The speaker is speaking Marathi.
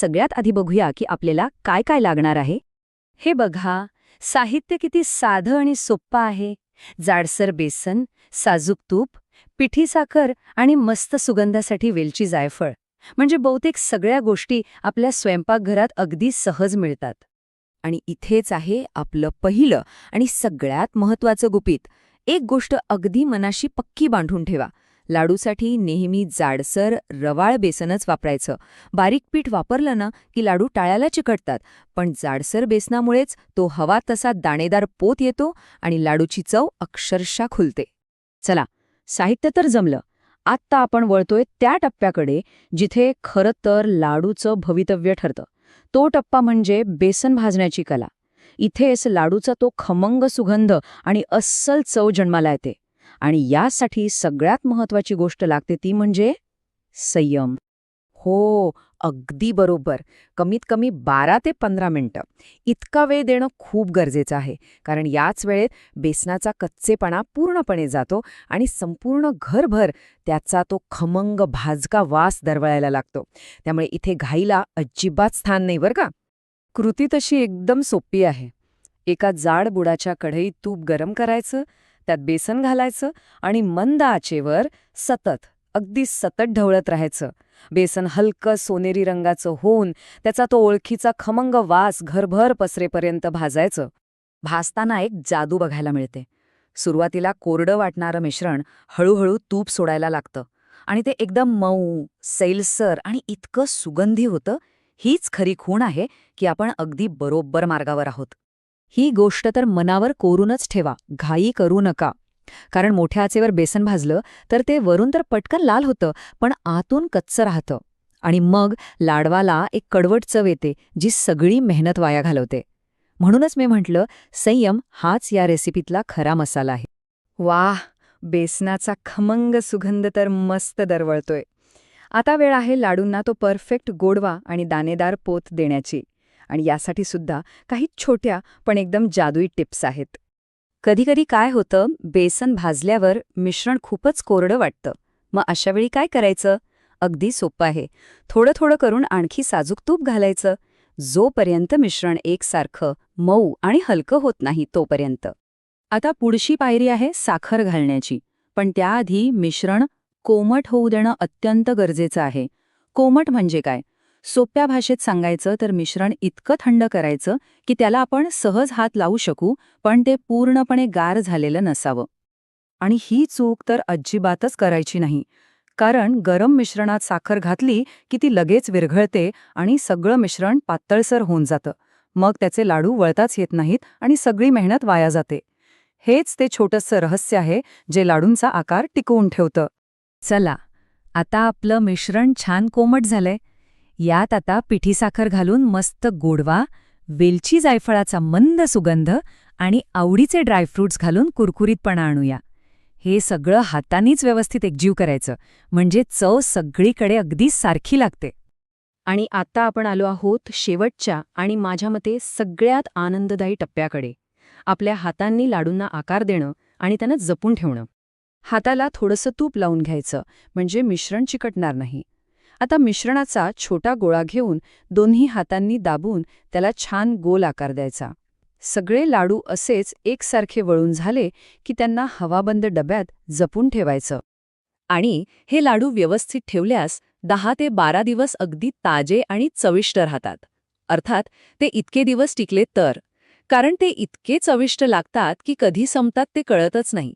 सगळ्यात आधी बघूया की आपल्याला काय काय लागणार आहे. हे बघा, साहित्य किती साधं आणि सोप्पं आहे. जाडसर बेसन, साजूक तूप, पिठी साखर आणि मस्त सुगंधासाठी वेलची जायफळ. म्हणजे बहुतेक सगळ्या गोष्टी आपल्या स्वयंपाकघरात अगदी सहज मिळतात. आणि इथेच आहे आपलं पहिलं आणि सगळ्यात महत्त्वाचं गुपित. एक गोष्ट अगदी मनाशी पक्की बांधून ठेवा. लाडूसाठी नेहमी जाडसर रवाळ बेसनच वापरायचं. बारीक पीठ वापरलं ना की लाडू टाळ्याला चिकटतात, पण जाडसर बेसनामुळेच तो हवा तसा दाणेदार पोत येतो आणि लाडूची चव अक्षरशः खुलते. चला, साहित्य तर जमलं. आत्ता आपण वळतोय त्या टप्प्याकडे जिथे खरं तर लाडूचं भवितव्य ठरतं. तो टप्पा म्हणजे बेसन भाजण्याची कला. इथेच लाडूचा तो खमंग सुगंध आणि अस्सल चव जन्माला येते. आणि यासाठी सगळ्यात महत्वाची गोष्ट लागते ती म्हणजे संयम. हो, अगदी बरोबर. कमीत कमी 12 ते 15 मिनिटं. इतका वेळ देणं खूप गरजेचं आहे, कारण याच वेळेत बेसनाचा कच्चेपणा पूर्णपणे जातो आणि संपूर्ण घरभर त्याचा तो खमंग भाजका वास दरवळायला लागतो. त्यामुळे इथे घाईला अजिबात स्थान नाही बरं का. कृती तशी एकदम सोपी आहे. एका जाड बुडाच्या कढईत तूप गरम करायचं, त्यात बेसन घालायचं आणि मंद आचेवर अगदी सतत ढवळत राहायचं. बेसन हलकं सोनेरी रंगाचं होऊन त्याचा तो ओळखीचा खमंग वास घरभर पसरेपर्यंत भाजायचं. भाजताना एक जादू बघायला मिळते. सुरुवातीला कोरडं वाटणारं मिश्रण हळूहळू तूप सोडायला लागतं आणि ते एकदम मऊ, सैलसर आणि इतकं सुगंधी होतं. हीच खरी खूण आहे की आपण अगदी बरोबर मार्गावर आहोत. ही गोष्ट तर मनावर कोरूनच ठेवा, घाई करू नका. कारण मोठ्या आचेवर बेसन भाजलं तर ते वरून तर पटकन लाल होतं, पण आतून कच्चं राहतं. आणि मग लाडवाला एक कडवट चव येते, जी सगळी मेहनत वाया घालवते. म्हणूनच मी म्हटलं, संयम हाच या रेसिपीतला खरा मसाला आहे. वाह, बेसनाचा खमंग सुगंध तर मस्त दरवळतोय. आता वेळ आहे लाडूंना तो परफेक्ट गोडवा आणि दाणेदार पोत देण्याची. आणि यासाठी सुद्धा काही छोट्या पण एकदम जादुई टिप्स आहेत. कधीकधी काय होतं, बेसन भाजल्यावर मिश्रण खूपच कोरडं वाटतं. मग अशावेळी काय करायचं? अगदी सोपं आहे. थोडं थोडं करून आणखी साजूक तूप घालायचं, जोपर्यंत मिश्रण एकसारखं मऊ आणि हलकं होत नाही तोपर्यंत. आता पुढची पायरी आहे साखर घालण्याची. पण त्याआधी मिश्रण कोमट होऊ देणं अत्यंत गरजेचं आहे. कोमट म्हणजे काय? सोप्या भाषेत सांगायचं तर मिश्रण इतकं थंड करायचं की त्याला आपण सहज हात लावू शकू, पण ते पूर्णपणे गार झालेलं नसावं. आणि ही चूक तर अजिबातच करायची नाही. कारण गरम मिश्रणात साखर घातली की ती लगेच विरघळते आणि सगळं मिश्रण पातळसर होऊन जातं. मग त्याचे लाडू वळताच येत नाहीत आणि सगळी मेहनत वाया जाते. हेच ते छोटंसं रहस्य आहे जे लाडूंचा आकार टिकवून ठेवतं. चला, आता आपलं मिश्रण छान कोमट झालंय. यात आता पिठी साखर घालून मस्त गोडवा, वेलची जायफळाचा मंद सुगंध आणि आवडीचे ड्रायफ्रूट्स घालून कुरकुरीतपणा आणूया. हे सगळं हातानीच व्यवस्थित एकजीव करायचं, म्हणजे चव सगळीकडे अगदी सारखी लागते. आणि आता आपण आलो आहोत शेवटच्या आणि माझ्या मते सगळ्यात आनंददायी टप्प्याकडे. आपल्या हातांनी लाडूंना आकार देणं आणि त्यांना जपून ठेवणं. हाताला थोडंसं तूप लावून घ्यायचं, म्हणजे मिश्रण चिकटणार नाही. आता मिश्रणाचा छोटा गोळा घेऊन दोन्ही हातांनी दाबून त्याला छान गोल आकार द्यायचा. सगळे लाडू असेच एकसारखे वळून झाले की त्यांना हवाबंद डब्यात जपून ठेवायचं. आणि हे लाडू व्यवस्थित ठेवल्यास 10 ते 12 दिवस अगदी ताजे आणि चविष्ट राहतात. अर्थात ते इतके दिवस टिकले तर. कारण ते इतके चविष्ट लागतात की कधी संपतात ते कळतच नाही.